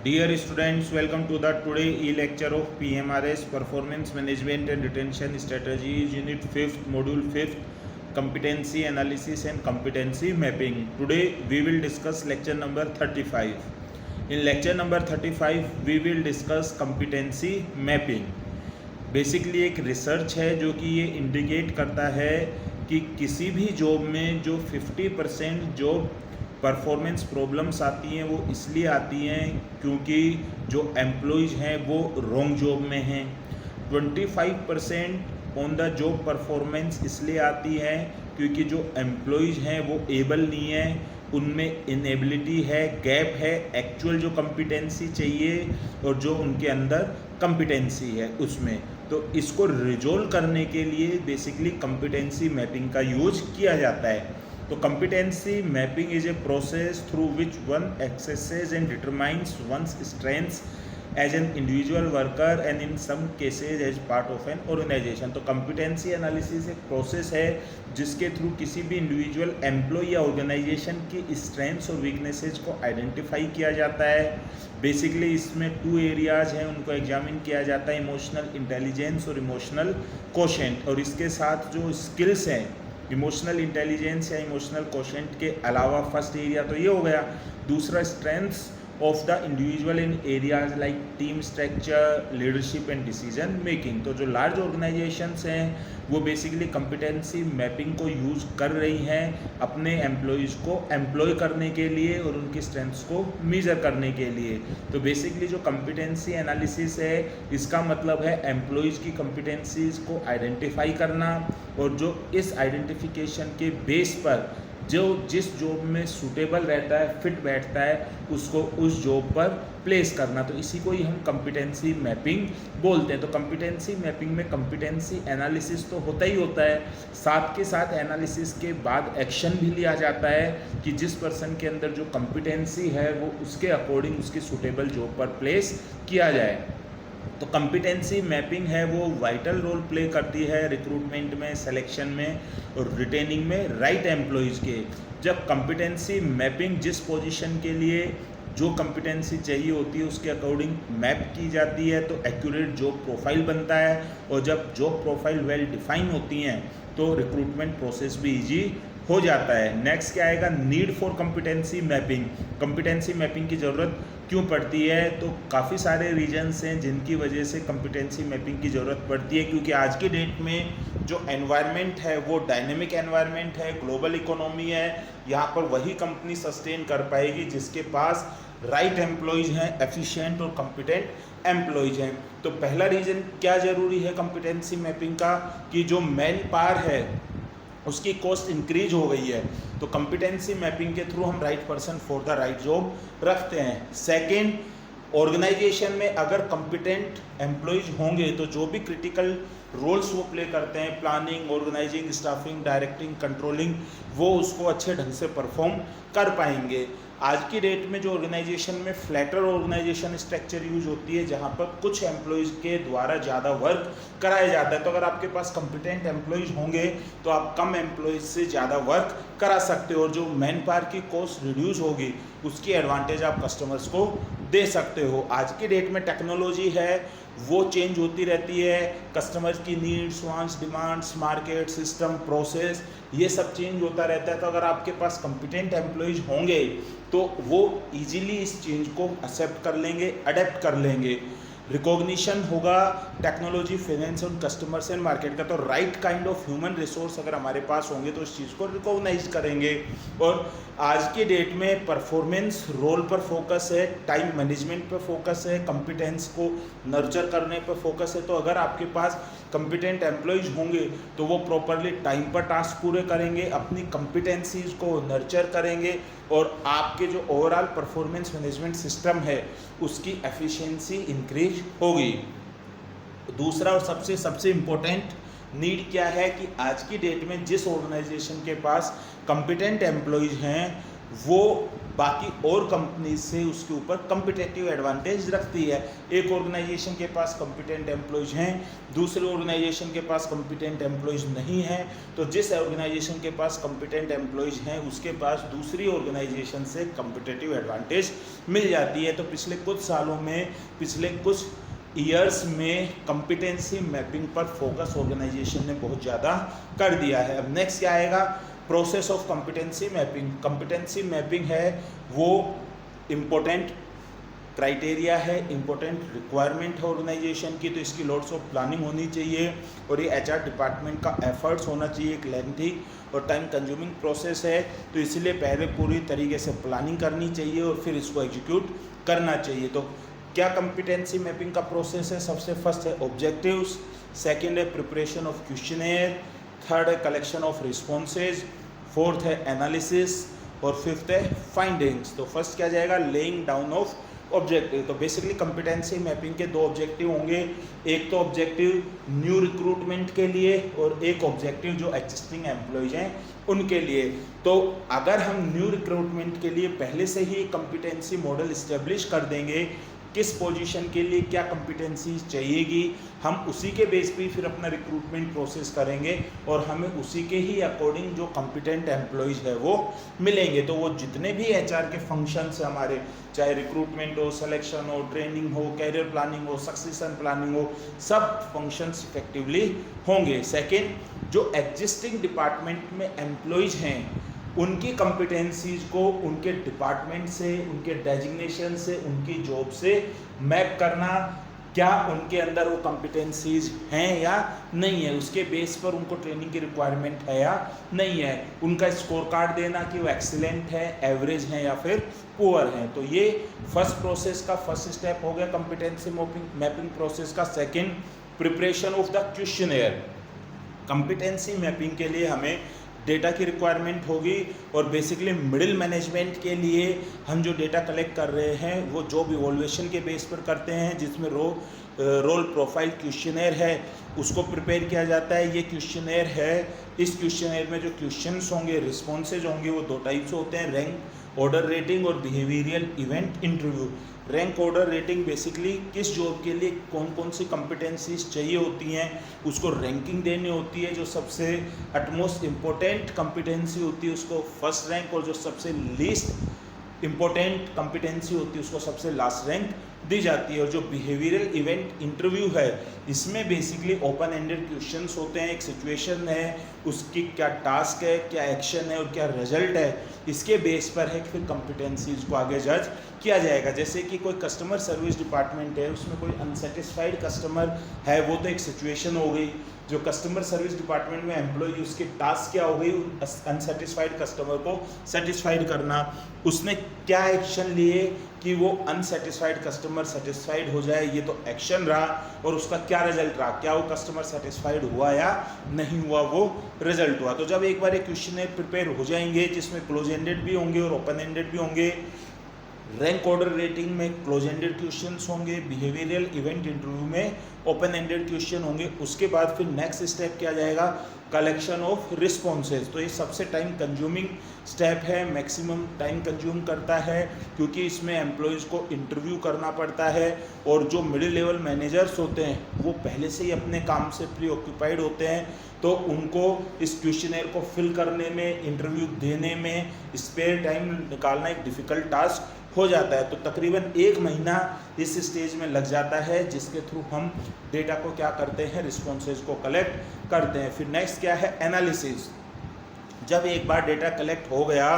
Dear students, welcome to the today e-lecture of PMRS Performance Management and Retention Strategies Unit 5th Module 5th Competency Analysis and Competency Mapping. Today we will discuss lecture number 35. In lecture number 35 we will discuss competency mapping. Basically एक research है जो कि ये indicate करता है कि किसी भी जॉब में जो 50% जॉब परफॉर्मेंस प्रॉब्लम्स आती हैं वो इसलिए आती हैं क्योंकि जो एम्प्लॉयज़ हैं वो रॉन्ग जॉब में हैं। 25% ऑन द जॉब परफॉर्मेंस इसलिए आती है क्योंकि जो एम्प्लॉयज़ हैं वो एबल नहीं है, उनमें इनएबिलिटी है, गैप है एक्चुअल जो कॉम्पिटेंसी चाहिए और जो उनके अंदर कॉम्पिटेंसी है उसमें। तो इसको रिजोल्व करने के लिए बेसिकली कॉम्पिटेंसी मैपिंग का यूज किया जाता है। तो competency mapping is a process through which one assesses and determines one's strengths as an individual worker and in some cases as part of an organization। तो competency analysis एक process है जिसके through किसी भी इंडिविजुअल एम्प्लॉय या organisation की strengths और weaknesses को आइडेंटिफाई किया जाता है। बेसिकली इसमें 2 एरियाज हैं, उनको एग्जामिन किया जाता है, इमोशनल इंटेलिजेंस और इमोशनल कोशेंट। और इसके साथ जो स्किल्स हैं इमोशनल इंटेलिजेंस या इमोशनल कोशेंट के अलावा फर्स्ट एरिया तो ये हो गया, दूसरा strengths of the individual in areas like team structure, leadership and decision making. तो जो लार्ज ऑर्गेनाइजेशंस हैं वो बेसिकली कॉम्पिटेंसी मैपिंग को यूज़ कर रही हैं अपने एम्प्लॉयज़ को एम्प्लॉय करने के लिए और उनकी स्ट्रेंथ्स को मेजर करने के लिए। तो बेसिकली जो कॉम्पिटेंसी एनालिसिस है इसका मतलब है एम्प्लॉयज़ की कॉम्पिटेंसीज़ को आइडेंटिफाई करना और जो इस आइडेंटिफिकेशन के बेस पर जो जिस जॉब में सूटेबल रहता है, फिट बैठता है, उसको उस जॉब पर प्लेस करना। तो इसी को ही हम कॉम्पिटेंसी मैपिंग बोलते हैं। तो कॉम्पिटेंसी मैपिंग में कॉम्पिटेंसी एनालिसिस तो होता ही होता है, साथ के साथ एनालिसिस के बाद एक्शन भी लिया जाता है कि जिस पर्सन के अंदर जो कॉम्पिटेंसी है वो उसके अकॉर्डिंग उसकी सूटेबल जॉब पर प्लेस किया जाए। तो कॉम्पिटेंसी मैपिंग है वो वाइटल रोल प्ले करती है रिक्रूटमेंट में, सिलेक्शन में और रिटेनिंग में राइट एम्प्लॉयज़ के। जब कॉम्पिटेंसी मैपिंग जिस पोजीशन के लिए जो कॉम्पिटेंसी चाहिए होती है उसके अकॉर्डिंग मैप की जाती है तो एक्यूरेट जॉब प्रोफाइल बनता है। और जब जॉब प्रोफाइल वेल डिफाइन होती हैं तो रिक्रूटमेंट प्रोसेस भी ईजी हो जाता है। नेक्स्ट क्या आएगा, need for competency mapping. Competency mapping की ज़रूरत क्यों पड़ती है? तो काफ़ी सारे रीजन्स हैं जिनकी वजह से कॉम्पिटेंसी मैपिंग की ज़रूरत पड़ती है, क्योंकि आज की डेट में जो एनवायरनमेंट है वो डायनेमिक एनवायरनमेंट है, ग्लोबल इकोनॉमी है। यहाँ पर वही कंपनी सस्टेन कर पाएगी जिसके पास राइट एम्प्लॉयज़ हैं, एफिशिएंट और कॉम्पिटेंट एम्प्लॉयज़ हैं। तो पहला रीज़न क्या ज़रूरी है कॉम्पिटेंसी मैपिंग का कि जो मैन पावर है उसकी कॉस्ट इंक्रीज हो गई है। तो कॉम्पिटेंसी मैपिंग के थ्रू हम right person for the right job रखते हैं। सेकंड, ऑर्गेनाइजेशन में अगर कॉम्पिटेंट एम्प्लॉयज़ होंगे तो जो भी क्रिटिकल रोल्स वो प्ले करते हैं, planning, organising, staffing, directing, controlling, वो उसको अच्छे ढंग से परफॉर्म कर पाएंगे। आज की डेट में जो ऑर्गेनाइजेशन में फ्लैटर ऑर्गेनाइजेशन स्ट्रक्चर यूज होती है जहाँ पर कुछ एम्प्लॉयज़ के द्वारा ज़्यादा वर्क कराया जाता है। तो अगर आपके पास कॉम्पिटेंट एम्प्लॉयज़ होंगे तो आप कम एम्प्लॉयज़ से ज़्यादा वर्क करा सकते हो और जो मैन पावर की कॉस्ट रिड्यूस होगी उसकी एडवांटेज आप कस्टमर्स को दे सकते हो। आज की डेट में टेक्नोलॉजी है वो चेंज होती रहती है, कस्टमर्स की needs, wants, demands, market, system, process, ये सब चेंज होता रहता है। तो अगर आपके पास कॉम्पिटेंट एम्प्लॉयज़ होंगे तो वो इजीली इस चेंज को एक्सेप्ट कर लेंगे, अडेप्ट कर लेंगे। रिकॉग्निशन होगा टेक्नोलॉजी, फाइनेंस और कस्टमर्स एंड मार्केट का। तो right kind of human resource अगर हमारे पास होंगे तो इस चीज़ को रिकॉग्नाइज करेंगे। और आज की डेट में परफॉर्मेंस रोल पर फोकस है, टाइम मैनेजमेंट पर फोकस है, कॉम्पिटेंस को नर्चर करने पर फोकस है। तो अगर आपके पास कॉम्पिटेंट एम्प्लॉयज़ होंगे तो वो प्रॉपरली टाइम पर टास्क पूरे करेंगे, अपनी कॉम्पिटेंसीज को नर्चर करेंगे और आपके जो ओवरऑल परफॉर्मेंस मैनेजमेंट सिस्टम है उसकी एफिशिएंसी इंक्रीज होगी। दूसरा और सबसे इम्पोर्टेंट नीड क्या है कि आज की डेट में जिस ऑर्गेनाइजेशन के पास कॉम्पिटेंट एम्प्लॉयज़ हैं वो बाकी और कंपनी से उसके ऊपर कम्पिटेटिव एडवांटेज रखती है। एक ऑर्गेनाइजेशन के पास कॉम्पिटेंट एम्प्लॉयज हैं, दूसरे ऑर्गेनाइजेशन के पास कॉम्पिटेंट एम्प्लॉयज नहीं हैं, तो जिस ऑर्गेनाइजेशन के पास कॉम्पिटेंट एम्प्लॉयज हैं उसके पास दूसरी ऑर्गेनाइजेशन से कम्पिटेटिव एडवांटेज मिल जाती है। तो पिछले कुछ सालों में, पिछले कुछ ईयर्स में कॉम्पिटेंसी मैपिंग पर फोकस ऑर्गेनाइजेशन ने बहुत ज़्यादा कर दिया है। अब नेक्स्ट क्या आएगा, process of competency mapping. Competency mapping है वो इम्पोर्टेंट क्राइटेरिया है, इम्पोर्टेंट रिक्वायरमेंट है ऑर्गेनाइजेशन की, तो इसकी लॉट्स ऑफ प्लानिंग होनी चाहिए और ये एचआर डिपार्टमेंट का एफर्ट्स होना चाहिए। एक लेंथी और टाइम कंज्यूमिंग प्रोसेस है, तो इसलिए पहले पूरी तरीके से प्लानिंग करनी चाहिए और फिर इसको एग्जीक्यूट करना चाहिए। तो क्या कॉम्पिटेंसी मैपिंग का प्रोसेस है, सबसे फर्स्ट है ऑब्जेक्टिव्स, सेकंड है प्रिपरेशन ऑफ क्वेश्चनेयर, थर्ड है कलेक्शन ऑफ रिस्पॉन्सेज, फोर्थ है एनालिसिस और फिफ्थ है फाइंडिंग्स। तो फर्स्ट क्या जाएगा, लेइंग डाउन ऑफ ऑब्जेक्टिव। तो बेसिकली कॉम्पिटेंसी मैपिंग के दो ऑब्जेक्टिव होंगे, एक तो ऑब्जेक्टिव न्यू रिक्रूटमेंट के लिए और एक ऑब्जेक्टिव जो एग्जिस्टिंग एम्प्लॉयज हैं उनके लिए। तो अगर हम न्यू रिक्रूटमेंट के लिए पहले से ही कॉम्पिटेंसी मॉडल इस्टेब्लिश कर देंगे, किस पोजीशन के लिए क्या कॉम्पिटेंसी चाहिएगी, हम उसी के बेस पे फिर अपना रिक्रूटमेंट प्रोसेस करेंगे और हमें उसी के ही अकॉर्डिंग जो कॉम्पिटेंट एम्प्लॉयज है वो मिलेंगे। तो वो जितने भी एचआर के फंक्शंस हैं हमारे, चाहे रिक्रूटमेंट हो, सिलेक्शन हो, ट्रेनिंग हो, कैरियर प्लानिंग हो, सक्सेशन प्लानिंग हो, सब फंक्शंस इफेक्टिवली होंगे। सेकेंड, जो एग्जिस्टिंग डिपार्टमेंट में एम्प्लॉयज हैं उनकी कॉम्पिटेंसीज को उनके डिपार्टमेंट से, उनके डेजिग्नेशन से, उनकी जॉब से मैप करना, क्या उनके अंदर वो कॉम्पिटेंसीज हैं या नहीं है, उसके बेस पर उनको ट्रेनिंग की रिक्वायरमेंट है या नहीं है, उनका स्कोर कार्ड देना कि वो एक्सीलेंट है, एवरेज है या फिर पुअर है। तो ये फर्स्ट प्रोसेस का फर्स्ट स्टेप हो गया कॉम्पिटेंसी मैपिंग प्रोसेस का। Second, preparation of the questionnaire. Competency mapping के लिए हमें डेटा की रिक्वायरमेंट होगी और बेसिकली मिडिल मैनेजमेंट के लिए हम जो डेटा कलेक्ट कर रहे हैं वो जॉब इवोल्यूशन के बेस पर करते हैं, जिसमें रोल प्रोफाइल क्वेश्चनेयर है उसको प्रिपेयर किया जाता है। ये क्वेश्चनेयर है, इस क्वेश्चनेयर में जो क्वेश्चंस होंगे, रिस्पॉन्सेज होंगे, वो दो टाइप्स होते हैं, रैंक ऑर्डर रेटिंग और behavioural event interview. Rank order rating basically किस जॉब के लिए कौन कौन सी कॉम्पिटेंसीज चाहिए होती हैं उसको रैंकिंग देनी होती है, जो सबसे अटमोस्ट इम्पोर्टेंट कॉम्पिटेंसी होती है उसको फर्स्ट रैंक और जो सबसे लीस्ट इम्पोर्टेंट कॉम्पिटेंसी होती है उसको सबसे लास्ट रैंक दी जाती है। और जो बिहेवियरल इवेंट इंटरव्यू है इसमें बेसिकली ओपन एंडेड क्वेश्चंस होते हैं, एक सिचुएशन है, उसकी क्या टास्क है, क्या एक्शन है और क्या रिजल्ट है, इसके बेस पर है कि फिर कॉम्पिटेंसीज को आगे जज किया जाएगा। जैसे कि कोई कस्टमर सर्विस डिपार्टमेंट है, उसमें कोई अनसेटिस्फाइड कस्टमर है, वो तो एक सिचुएशन हो गई। जो कस्टमर सर्विस डिपार्टमेंट में एम्प्लॉय, उसके टास्क क्या हो गई, अनसेटिस्फाइड कस्टमर को सेटिस्फाइड करना, उसने क्या एक्शन लिए कि वो अनसेटिस्फाइड कस्टमर सेटिस्फाइड हो जाए, ये तो एक्शन रहा, और उसका क्या रिजल्ट रहा, क्या वो कस्टमर सेटिस्फाइड हुआ या नहीं हुआ, वो रिजल्ट हुआ। तो जब एक बार एक क्वेश्चन प्रिपेयर हो जाएंगे जिसमें क्लोज एंडेड भी होंगे और ओपन एंडेड भी होंगे, रैंक ऑर्डर रेटिंग में क्लोज एंडेड क्वेश्चंस होंगे, बिहेवियरल इवेंट इंटरव्यू में ओपन एंडेड क्वेश्चन होंगे, उसके बाद फिर नेक्स्ट स्टेप क्या जाएगा, कलेक्शन ऑफ रिस्पॉन्सेज। तो ये सबसे टाइम कंज्यूमिंग स्टेप है, मैक्सिमम टाइम कंज्यूम करता है क्योंकि इसमें एम्प्लॉयज़ को इंटरव्यू करना पड़ता है और जो मिडिल लेवल मैनेजर्स होते हैं वो पहले से ही अपने काम से प्री ऑक्यूपाइड होते हैं, तो उनको इस क्वेश्चनेयर को फिल करने में, इंटरव्यू देने में स्पेयर टाइम निकालना एक डिफ़िकल्ट टास्क हो जाता है। तो तकरीबन 1 महीना इस स्टेज में लग जाता है जिसके थ्रू हम डेटा को क्या करते हैं, रिस्पॉन्सेज को कलेक्ट करते हैं। फिर नेक्स्ट क्या है, एनालिसिस। जब एक बार डेटा कलेक्ट हो गया,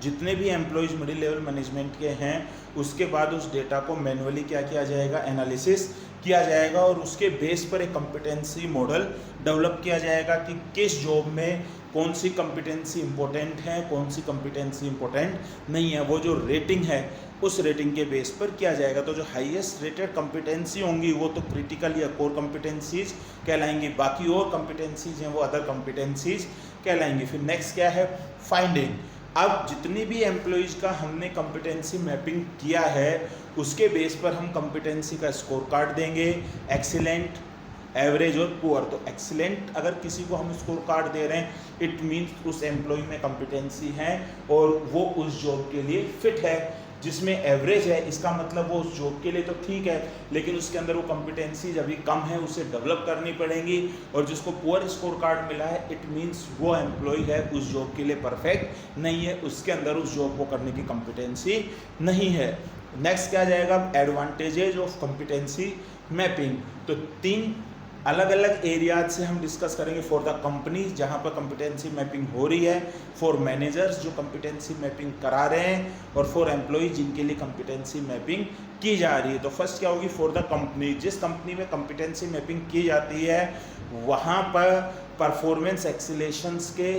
जितने भी एम्प्लॉयज़ मिडिल लेवल मैनेजमेंट के हैं, उसके बाद उस डेटा को मैन्युअली क्या किया जाएगा, एनालिसिस किया जाएगा और उसके बेस पर एक कॉम्पिटेंसी मॉडल डेवलप किया जाएगा कि किस जॉब में कौन सी कॉम्पिटेंसी इंपॉर्टेंट है, कौन सी कॉम्पिटेंसी इंपॉर्टेंट नहीं है। वो जो रेटिंग है उस रेटिंग के बेस पर किया जाएगा। तो जो हाईएस्ट रेटेड कॉम्पिटेंसी होंगी वो तो क्रिटिकल या कोर कॉम्पिटेंसीज कहलाएंगी, बाकी और कॉम्पिटेंसीज हैं वो अदर कॉम्पिटेंसीज कहलाएंगी। फिर नेक्स्ट क्या है, फाइंडिंग। अब जितनी भी एम्प्लॉयज़ का हमने कॉम्पिटेंसी मैपिंग किया है उसके बेस पर हम कॉम्पिटेंसी का स्कोर कार्ड देंगे, एक्सीलेंट, एवरेज और पुअर। तो एक्सीलेंट अगर किसी को हम स्कोर कार्ड दे रहे हैं, इट मीन्स उस एम्प्लॉय में कॉम्पिटेंसी है और वो उस जॉब के लिए फिट है। जिसमें एवरेज है, इसका मतलब वो उस जॉब के लिए तो ठीक है, लेकिन उसके अंदर वो कॉम्पिटेंसीज अभी कम है, उसे डेवलप करनी पड़ेंगी। और जिसको पुअर स्कोर कार्ड मिला है, इट मीन्स वो एम्प्लॉय है उस जॉब के लिए परफेक्ट नहीं है, उसके अंदर उस जॉब को करने की कॉम्पिटेंसी नहीं है। नेक्स्ट क्या जाएगा, एडवांटेजेज ऑफ कॉम्पिटेंसी मैपिंग। तो 3 अलग अलग एरियाज से हम डिस्कस करेंगे। फॉर द कंपनी जहाँ पर कॉम्पिटेंसी मैपिंग हो रही है, फॉर मैनेजर्स जो कॉम्पिटेंसी मैपिंग करा रहे हैं, और फॉर एम्प्लॉय जिनके लिए कॉम्पिटेंसी मैपिंग की जा रही है। तो फर्स्ट क्या होगी, फॉर द कंपनी। जिस कंपनी में कॉम्पिटेंसी मैपिंग की जाती है वहाँ पर परफॉर्मेंस एक्सीलेशंस के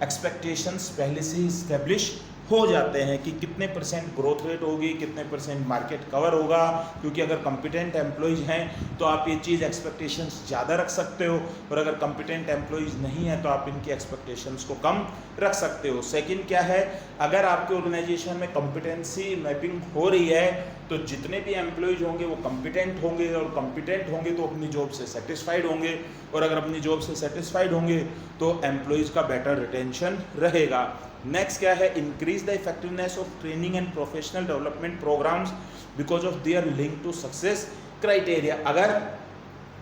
एक्सपेक्टेशंस पहले से ही इस्टेब्लिश हो जाते हैं कि कितने % ग्रोथ रेट होगी, कितने % मार्केट कवर होगा। क्योंकि अगर कॉम्पिटेंट एम्प्लॉयज़ हैं तो आप ये चीज़ एक्सपेक्टेशंस ज़्यादा रख सकते हो, और अगर कॉम्पिटेंट एम्प्लॉयज़ नहीं है तो आप इनकी एक्सपेक्टेशंस को कम रख सकते हो। सेकंड क्या है, अगर आपके ऑर्गेनाइजेशन में कॉम्पिटेंसी मैपिंग हो रही है तो जितने भी एम्प्लॉयज़ होंगे वो कॉम्पिटेंट होंगे, और कॉम्पिटेंट होंगे तो अपनी जॉब से सेटिस्फाइड होंगे, और अगर अपनी जॉब से सेटिस्फाइड होंगे तो एम्प्लॉयज़ का बेटर रिटेंशन रहेगा। नेक्स्ट क्या है, increase the effectiveness of training and professional development programmes because of their link to success criteria. अगर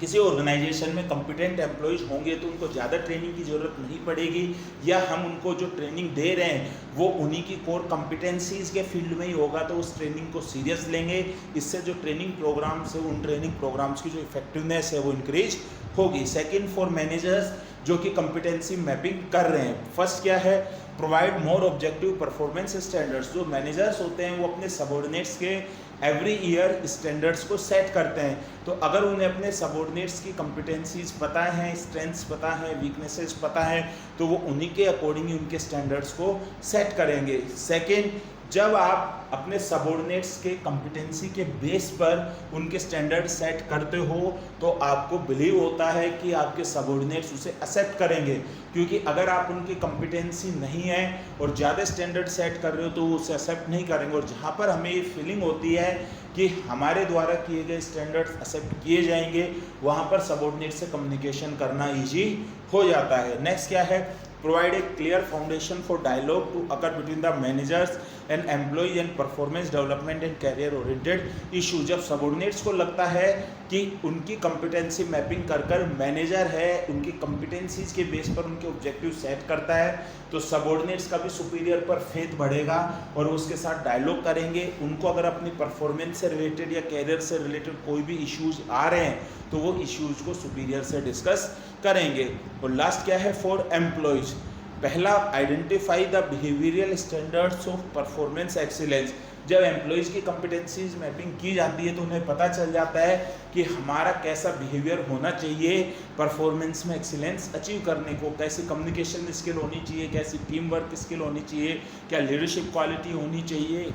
किसी ऑर्गेनाइजेशन में कॉम्पिटेंट एम्प्लॉयज़ होंगे तो उनको ज़्यादा ट्रेनिंग की ज़रूरत नहीं पड़ेगी, या हम उनको जो ट्रेनिंग दे रहे हैं वो उन्हीं की कोर कॉम्पिटेंसीज़ के फील्ड में ही होगा, तो उस ट्रेनिंग को सीरियस लेंगे। इससे जो ट्रेनिंग प्रोग्राम्स है, उन ट्रेनिंग प्रोग्राम्स की जो इफेक्टिवनेस है वो इंक्रीज होगी। सेकेंड, फॉर मैनेजर्स जो कि कॉम्पिटेंसी मैपिंग कर रहे हैं, फर्स्ट क्या है, provide more objective performance standards. जो मैनेजर्स होते हैं वो अपने सबॉर्डिनेट्स के एवरी ईयर स्टैंडर्ड्स को सेट करते हैं। तो अगर उन्हें अपने सबॉर्डिनेट्स की कॉम्पिटेंसीज पता है, स्ट्रेंथ्स पता है, वीकनेसेस पता है, तो वो उन्हीं के अकॉर्डिंग उनके स्टैंडर्ड्स को सेट करेंगे। सेकेंड, जब आप अपने सबॉर्डिनेट्स के कॉम्पिटेंसी के बेस पर उनके स्टैंडर्ड सेट करते हो तो आपको बिलीव होता है कि आपके सबॉर्डिनेट्स उसे एक्सेप्ट करेंगे। क्योंकि अगर आप उनकी कॉम्पिटेंसी नहीं है और ज़्यादा स्टैंडर्ड सेट कर रहे हो तो वो उसे एक्सेप्ट नहीं करेंगे। और जहाँ पर हमें ये फीलिंग होती है कि हमारे द्वारा किए गए स्टैंडर्ड्स एक्सेप्ट किए जाएंगे, वहाँ पर सबॉर्डिनेट से कम्युनिकेशन करना ईजी हो जाता है। नेक्स्ट क्या है, provide a clear foundation for dialogue to occur between the managers and employees and performance development and career oriented issue। जब सबॉर्डिनेट्स को लगता है कि उनकी कॉम्पिटेंसी मैपिंग कर मैनेजर है, उनकी कॉम्पिटेंसीज के बेस पर उनके ऑब्जेक्टिव सेट करता है, तो सबॉर्डिनेट्स का भी सुपीरियर पर फेथ बढ़ेगा और उसके साथ डायलॉग करेंगे। उनको अगर अपनी परफॉर्मेंस से रिलेटेड या कैरियर से रिलेटेड कोई भी इश्यूज आ रहे हैं तो वो इश्यूज को सुपीरियर से डिस्कस करेंगे। और लास्ट क्या है, फॉर एम्प्लॉयज, पहला, identify the behavioural standards of performance excellence. जब एम्प्लॉयज़ की कॉम्पिटेंसीज मैपिंग की जाती है तो उन्हें पता चल जाता है कि हमारा कैसा बिहेवियर होना चाहिए परफॉर्मेंस में एक्सीलेंस अचीव करने को, कैसी कम्युनिकेशन स्किल होनी चाहिए, कैसी टीम वर्क स्किल होनी चाहिए, क्या लीडरशिप क्वालिटी होनी चाहिए।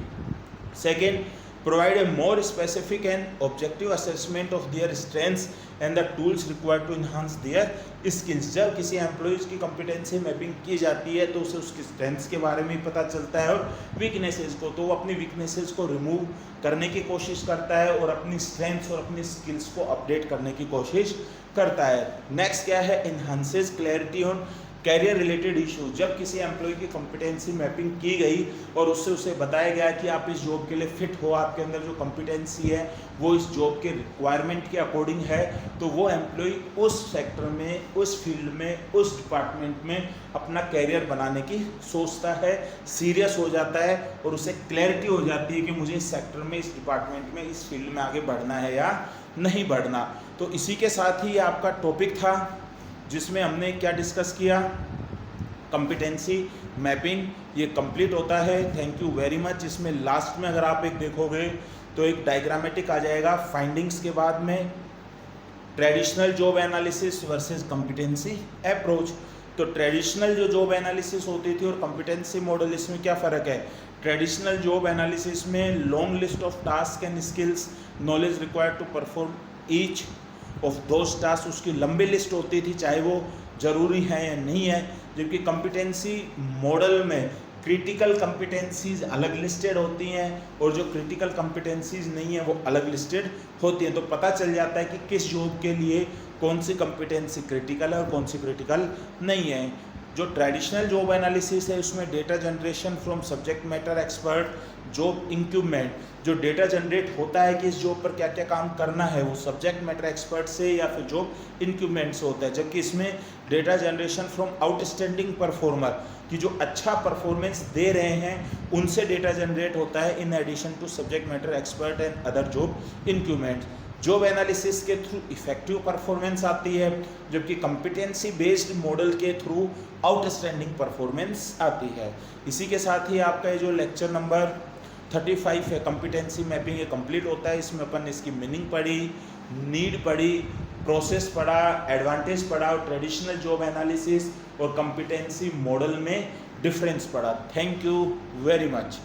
Second, provide a more specific and objective assessment of their strengths and the tools required to enhance their skills। जब किसी एम्प्लॉयज़ की कॉम्पिटेंसी मैपिंग की जाती है तो उसे उसकी स्ट्रेंथ्स के बारे में पता चलता है और वीकनेसेस को, तो वो अपनी वीकनेसेस को रिमूव करने की कोशिश करता है और अपनी स्ट्रेंथ्स और अपनी स्किल्स को अपडेट करने की कोशिश करता है। नेक्स्ट क्या है, enhances clarity on career related issue. जब किसी एम्प्लॉय की कॉम्पिटेंसी मैपिंग की गई और उससे उसे बताया गया कि आप इस जॉब के लिए फिट हो, आपके अंदर जो कॉम्पिटेंसी है वो इस जॉब के रिक्वायरमेंट के अकॉर्डिंग है, तो वो एम्प्लॉय उस सेक्टर में, उस फील्ड में, उस डिपार्टमेंट में अपना कैरियर बनाने की सोचता है, सीरियस हो जाता है और उसे क्लैरिटी हो जाती है कि मुझे इस सेक्टर में, इस डिपार्टमेंट में, इस फील्ड में आगे बढ़ना है या नहीं बढ़ना। तो इसी के साथ ही आपका टॉपिक था जिसमें हमने क्या डिस्कस किया, कॉम्पिटेंसी मैपिंग, ये कंप्लीट होता है। Thank you very much. इसमें लास्ट में अगर आप एक देखोगे तो एक डायग्रामेटिक आ जाएगा फाइंडिंग्स के बाद में, traditional job analysis versus competency approach. तो ट्रेडिशनल जो जॉब एनालिसिस होती थी और कॉम्पिटेंसी मॉडल, इसमें क्या फ़र्क है। ट्रेडिशनल जॉब एनालिसिस में long list of task and skills, knowledge required to perform each of those task, उसकी लंबी लिस्ट होती थी चाहे वो ज़रूरी है या नहीं है। जबकि कॉम्पिटेंसी मॉडल में क्रिटिकल कॉम्पिटेंसीज अलग लिस्टेड होती हैं और जो क्रिटिकल कॉम्पिटेंसीज नहीं है वो अलग लिस्टेड होती हैं। तो पता चल जाता है कि किस जॉब के लिए कौन सी कंपिटेंसी क्रिटिकल है और कौन सी क्रिटिकल नहीं है। जो ट्रेडिशनल जॉब एनालिसिस है उसमें data generation from subject matter expert, job incumbent, जो डेटा जनरेट होता है कि इस जॉब पर क्या क्या काम करना है वो सब्जेक्ट मैटर एक्सपर्ट से या फिर जॉब इंक्यूबमेंट से होता है। जबकि इसमें data generation from outstanding performer, कि जो अच्छा परफॉर्मेंस दे रहे हैं उनसे डेटा जनरेट होता है in addition to subject matter expert and other job incumbent. Job analysis के थ्रू इफेक्टिव परफॉर्मेंस आती है, जबकि कंपिटेंसी बेस्ड मॉडल के थ्रू आउटस्टैंडिंग परफॉर्मेंस आती है। इसी के साथ ही आपका ये जो लेक्चर नंबर 35 है कंपिटेंसी मैपिंग, ये कंप्लीट होता है। इसमें अपन इसकी मीनिंग पढ़ी, नीड पढ़ी, प्रोसेस पढ़ा, एडवांटेज पढ़ा और ट्रेडिशनल जॉब एनालिसिस और कंपिटेंसी मॉडल में डिफरेंस पढ़ा। Thank you very much.